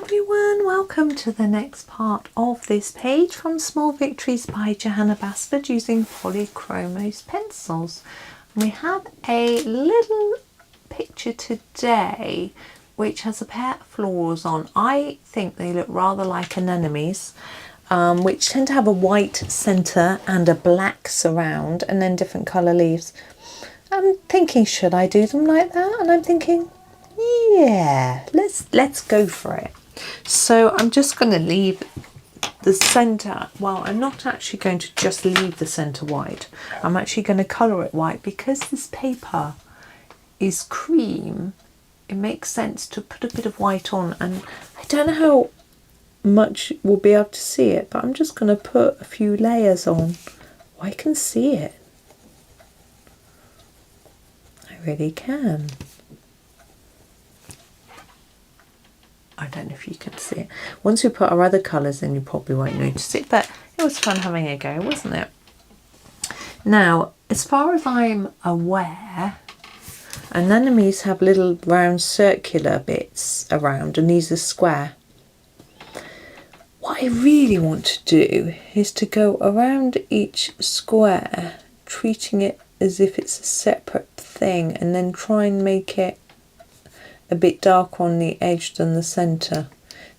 everyone, welcome to the next part of this page from Small Victories by Johanna Basford using Polychromos pencils. We have a little picture today which has a pair of flowers on. I think they look rather like anemones, which tend to have a white centre and a black surround and then different colour leaves. I'm thinking, should I do them like that? And I'm thinking, yeah, let's go for it. So I'm just going to leave the centre. Well, I'm not actually going to just leave the centre white. I'm actually going to colour it white because this paper is cream. It makes sense to put a bit of white on, and I don't know how much we'll be able to see it, but I'm just going to put a few layers on. Oh, I can see it. I really can. I don't know if you can see it. Once we put our other colours in, you probably won't notice it, but it was fun having a go, wasn't it? Now, as far as I'm aware, anemones have little round circular bits around, and these are square. What I really want to do is to go around each square, treating it as if it's a separate thing, and then try and make it a bit darker on the edge than the centre.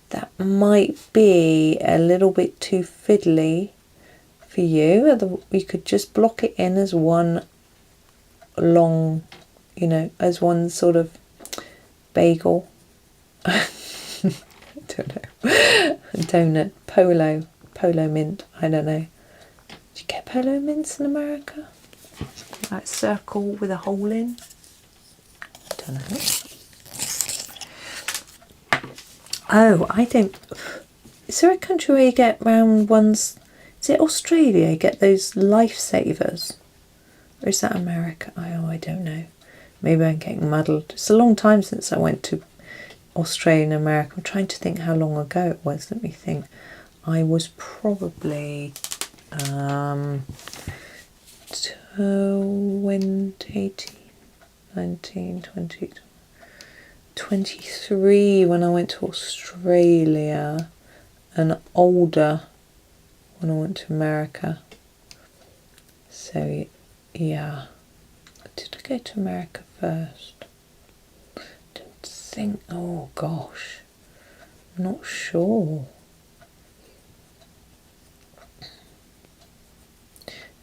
That might be a little bit too fiddly for you. We could just block it in as one long, you know, as one sort of bagel. I don't know. Donut, polo mint, I don't know. Do you get polo mints in America? Like circle with a hole in? I don't know. Oh, I think, is there a country where you get round ones? Is it Australia? You get those lifesavers? Or is that America? Oh, I don't know. Maybe I'm getting muddled. It's a long time since I went to Australia and America. I'm trying to think how long ago it was. Let me think. I was probably 23 when I went to Australia, and older when I went to America. So yeah, did I go to America first? Didn't think. Oh gosh, I'm not sure.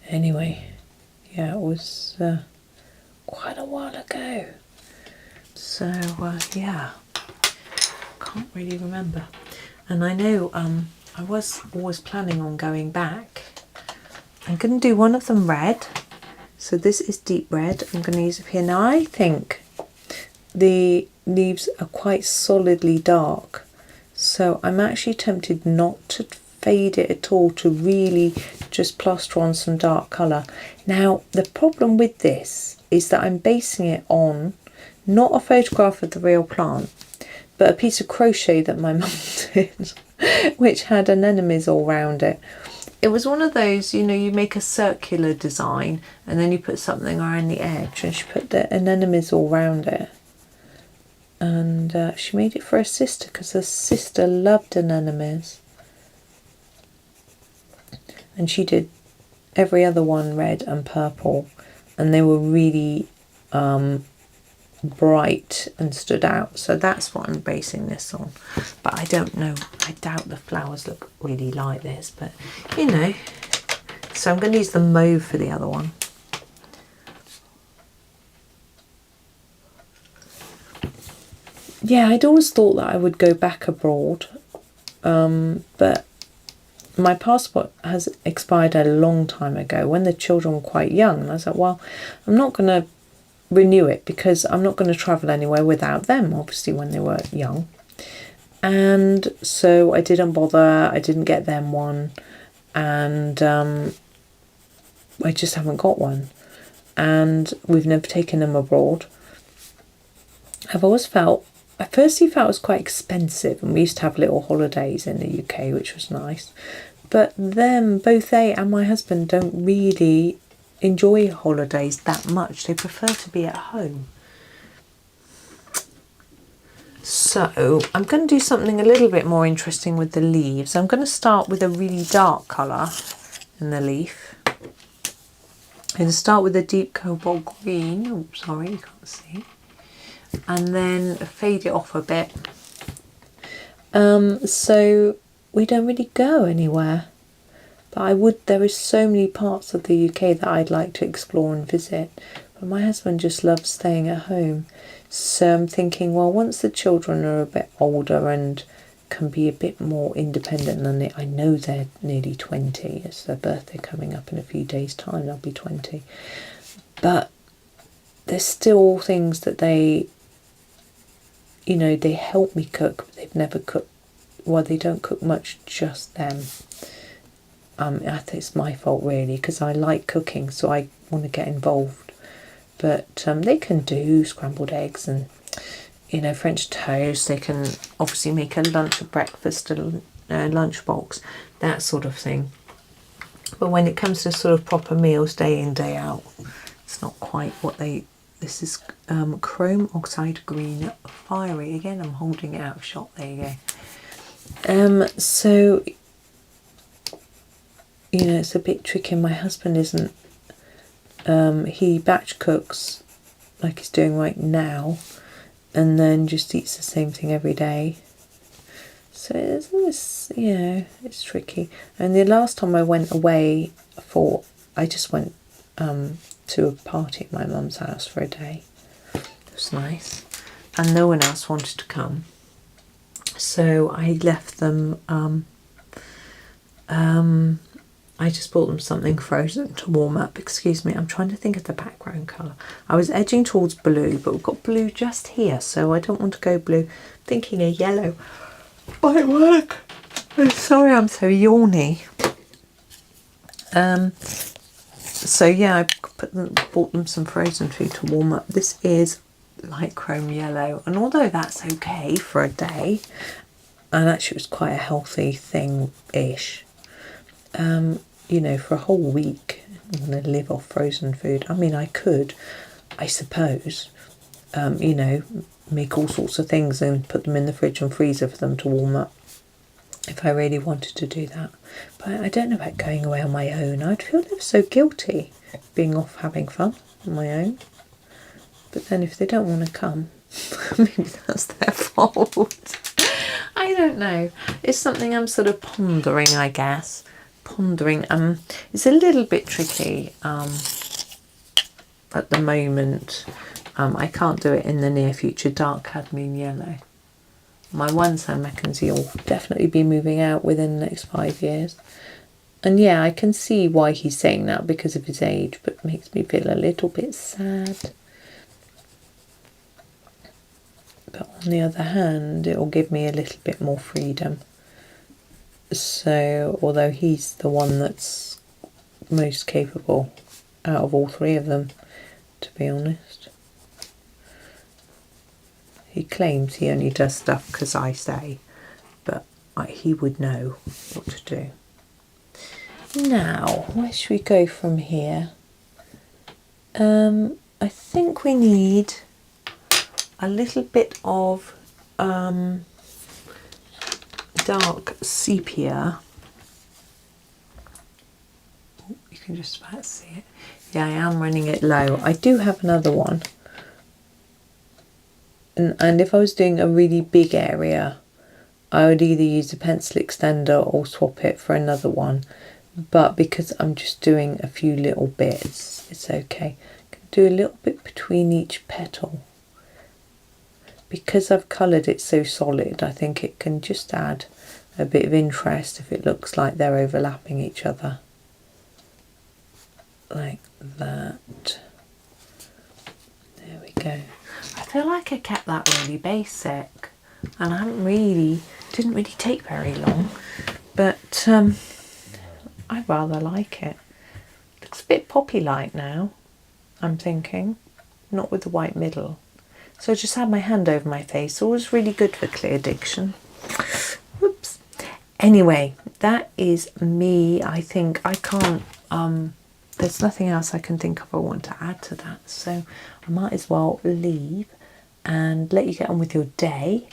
Anyway, yeah, it was quite a while ago. So yeah, can't really remember. And I know I was always planning on going back. I'm going to do one of them red. So this is deep red. I'm going to use it here. Now I think the leaves are quite solidly dark. So I'm actually tempted not to fade it at all, to really just plaster on some dark colour. Now the problem with this is that I'm basing it on not a photograph of the real plant, but a piece of crochet that my mum did, which had anemones all round it. It was one of those, you know, you make a circular design and then you put something around the edge, and she put the anemones all round it. And she made it for her sister because her sister loved anemones. And she did every other one red and purple, and they were really bright and stood out. So that's what I'm basing this on. But I don't know, I doubt the flowers look really like this, but you know. So I'm going to use the mauve for the other one. Yeah, I'd always thought that I would go back abroad, but my passport has expired a long time ago when the children were quite young, and I was like, well, I'm not going to renew it because I'm not going to travel anywhere without them, obviously, when they were young. And so I didn't bother. I didn't get them one, and I just haven't got one, and we've never taken them abroad. I've always felt, I firstly felt it was quite expensive, and we used to have little holidays in the UK, which was nice, but them, both they and my husband, don't really enjoy holidays that much. They prefer to be at home. So I'm going to do something a little bit more interesting with the leaves. I'm going to start with a really dark colour in the leaf. I'm going to start with a deep cobalt green. Oh, sorry, you can't see. And then fade it off a bit. So we don't really go anywhere. But there is so many parts of the UK that I'd like to explore and visit. But my husband just loves staying at home. So I'm thinking, well, once the children are a bit older and can be a bit more independent, and I know they're nearly 20. It's their birthday coming up in a few days' time. They'll be 20. But there's still things that they help me cook, but they've never cooked. Well, they don't cook much, just them. I think it's my fault really, because I like cooking, so I want to get involved. But they can do scrambled eggs and French toast. They can obviously make a lunch, a breakfast, a lunchbox, that sort of thing. But when it comes to sort of proper meals, day in, day out, it's not quite what they. This is chrome oxide green fiery. Again, I'm holding it out of shot. There you go. So it's a bit tricky. My husband isn't. He batch cooks like he's doing right now, and then just eats the same thing every day. So it's tricky. And the last time I went away I just went to a party at my mum's house for a day. It was nice, and no one else wanted to come, so I left them. I just bought them something frozen to warm up. Excuse me, I'm trying to think of the background colour. I was edging towards blue, but we've got blue just here, so I don't want to go blue. I'm thinking a yellow might work. I'm sorry, I'm so yawny. So yeah, I bought them some frozen food to warm up. This is light chrome yellow, and although that's okay for a day, and actually it was quite a healthy thing-ish, for a whole week I'm going to live off frozen food. I mean, I could, I suppose, make all sorts of things and put them in the fridge and freezer for them to warm up if I really wanted to do that. But I don't know about going away on my own. I'd feel so guilty being off having fun on my own. But then if they don't want to come, maybe that's their fault. I don't know. It's something I'm sort of pondering, I guess. It's a little bit tricky at the moment. I can't do it in the near future. Dark cadmium yellow. My one son reckons he'll definitely be moving out within the next 5 years. And yeah, I can see why he's saying that because of his age, but it makes me feel a little bit sad. But on the other hand, it will give me a little bit more freedom. So, although he's the one that's most capable out of all three of them, to be honest. He claims he only does stuff because I say, but he would know what to do. Now, where should we go from here? I think we need a little bit of dark sepia. Oh, you can just about see it. Yeah, I am running it low. I do have another one. And if I was doing a really big area, I would either use a pencil extender or swap it for another one. But because I'm just doing a few little bits, it's okay. I can do a little bit between each petal. Because I've coloured it so solid, I think it can just add a bit of interest if it looks like they're overlapping each other. Like that. There we go. I feel like I kept that really basic, and didn't really take very long, but I rather like it. Looks a bit poppy-like now, I'm thinking, not with the white middle. So I just had my hand over my face. Always really good for clear diction. Whoops. Anyway, that is me. I think I can't, there's nothing else I can think of I want to add to that. So I might as well leave and let you get on with your day,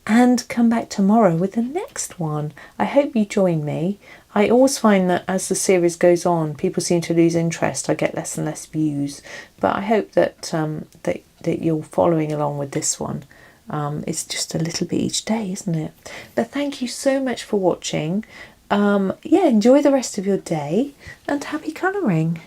and come back tomorrow with the next one. I hope you join me. I always find that as the series goes on, people seem to lose interest. I get less and less views, but I hope that that you're following along with this one. It's just a little bit each day, isn't it? But thank you so much for watching. Yeah, enjoy the rest of your day and happy colouring.